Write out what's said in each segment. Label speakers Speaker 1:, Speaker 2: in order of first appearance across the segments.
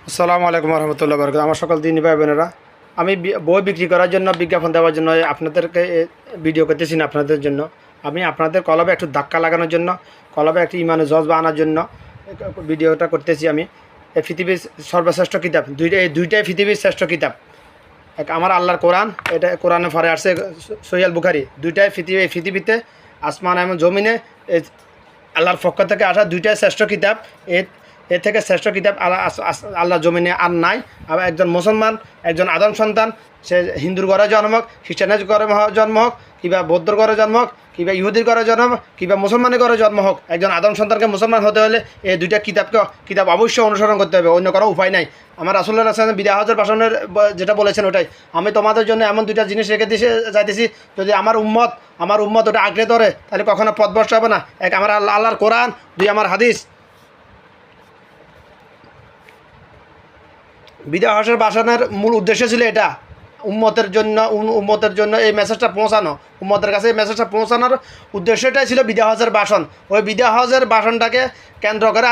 Speaker 1: আসসালামু আলাইকুম রহমতুল্লাহ বরকাত। আমার সকল দিনী ভাই বোনেরা, আমি বই বিক্রি করার জন্য, বিজ্ঞাপন দেওয়ার জন্য আপনাদেরকে ভিডিও করতেছি না। আপনাদের জন্য আমি আপনাদের কলবে একটু ধাক্কা লাগানোর জন্য, কলবে একটু ইমানে জজবা আনার জন্য ভিডিওটা করতেছি। আমি এই পৃথিবীর সর্বশ্রেষ্ঠ কিতাব দুইটাই পৃথিবীর শ্রেষ্ঠ কিতাব। এক আমার আল্লাহর কোরআন, এটা কোরআনে পরে আসছে সহিহ বুখারী। দুইটাই পৃথিবীতে আসমান এবং জমিনে আল্লাহর পক্ষ থেকে আসা দুইটাই শ্রেষ্ঠ কিতাব। এর থেকে শ্রেষ্ঠ কিতাব আল্লাহ জমিনে আর নাই। আবার একজন মুসলমান, একজন আদম সন্তান, সে হিন্দুর ঘরে জন্ম হোক, খ্রিস্টানের ঘরে জন্ম হোক, কিংবা বৌদ্ধর ঘরে জন্ম হোক, কিংবা ইহুদির ঘরে জন্ম হোক, কিংবা মুসলমানের ঘরে জন্ম হোক, একজন আদম সন্তানকে মুসলমান হতে হলে এই দুইটা কিতাব অবশ্যই অনুসরণ করতে হবে, অন্য কোনো উপায় নাই। আমার রাসূলুল্লাহ সাল্লাল্লাহু আলাইহি ওয়াসাল্লাম বিদায় হজের ভাষণের যেটা বলেছেন ওটাই। আমি তোমাদের জন্য এমন দুইটা জিনিস রেখে দিতে যাইতেছি, যদি আমার উম্মত ওটা আঁকড়ে ধরে তাহলে কখনো পথভ্রষ্ট হবে না। এক আমার আল্লাহর কোরআন, দুই আমার হাদিস। বিদায় হজের ভাষণের মূল উদ্দেশ্য ছিল এটা, উম্মতের জন্য এই মেসেজটা পৌঁছানো, উম্মতের কাছে এই মেসেজটা পৌঁছানোর উদ্দেশ্যটাই ছিল বিদায় হজের ভাষণ। ওই বিদায় হজের ভাষণটাকে কেন্দ্র করে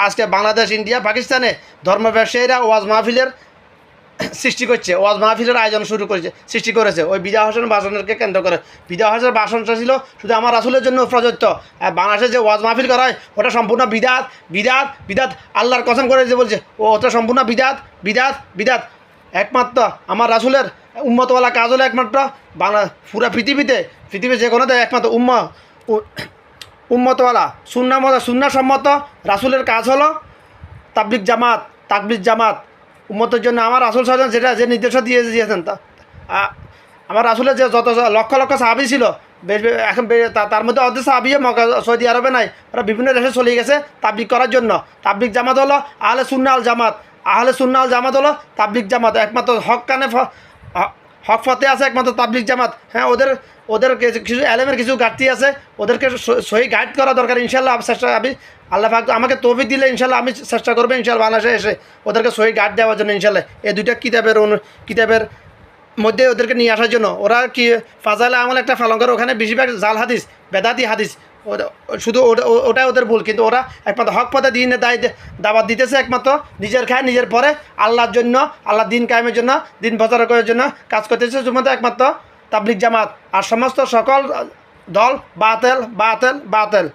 Speaker 1: আজকে বাংলাদেশ, ইন্ডিয়া, পাকিস্তানে ধর্ম ব্যবসায়ীরা ওয়াজ মাহফিলের সৃষ্টি করছে, ওয়াজ মাহফিলের আয়োজন সৃষ্টি করেছে ওই বিদায় হজের ভাষণকে কেন্দ্র করে। বিদায় হজের ভাষণটা ছিল শুধু আমার রাসূলের জন্য প্রযোজ্য। বাংলাদেশে যে ওয়াজ মাহফিল করা হয় ওটা সম্পূর্ণ বিদাত। আল্লাহর কসম করে যে বলছে ওটা সম্পূর্ণ বিদাত। একমাত্র আমার রাসূলের উম্মতওয়ালা কাজ হলো একমাত্র পুরা পৃথিবীতে যে কোনো একমাত্র উম্মতওয়ালা সুন্নাহসম্মত রাসূলের কাজ হলো তাবলিগ জামাত। উম্মতের জন্য আমার রাসূল সাল্লাল্লাহু আলাইহি ওয়াসাল্লাম যে নির্দেশ দিয়েছেন, তা আমার রাসূলের যে যত লক্ষ লক্ষ সাহাবী ছিল, এখন তার মধ্যে অর্ধেক সাহাবী মক্কা সৌদি আরবে নাই, ওরা বিভিন্ন দেশে চলে গেছে তাবলিগ করার জন্য। তাবলিগ জামাত হলো আহলে সুন্নাহ আল জামাত হলো তাবলিগ জামাত। একমাত্র হক ফতে আছে একমাত্র তাবলিগ জামাত। হ্যাঁ, ওদের কিছু এলেমের কিছু ঘাটতি আছে, ওদেরকে সহি গাইড করা দরকার। ইনশাল্লাহ আমি আল্লাহ পাক আমাকে তৌফিক দিলে ইনশাল্লাহ আমি চেষ্টা করবো ইনশাল্লাহ বাংলাদেশে এসে ওদেরকে সহি গাইড দেওয়ার জন্য। ইনশাল্লাহ এই দুইটা কিতাবের মধ্যে ওদেরকে নিয়ে আসার জন্য। ওরা কি ফাজাইলে আমল একটা পালন করে, ওখানে বেশিরভাগ জাল হাদিস, বেদাতি হাদিস, শুধু ওটাই ওদের ভুল। কিন্তু ওরা একমাত্র হক পথে দাওয়াত দিতেছে, একমাত্র নিজের খায় নিজের পরে আল্লাহর জন্য, আল্লাহ দিন কায়েমের জন্য, দিন প্রচার করার জন্য কাজ করতেছে একমাত্র তাবলিগ জামাত। আর সমস্ত সকল দল বাতেল।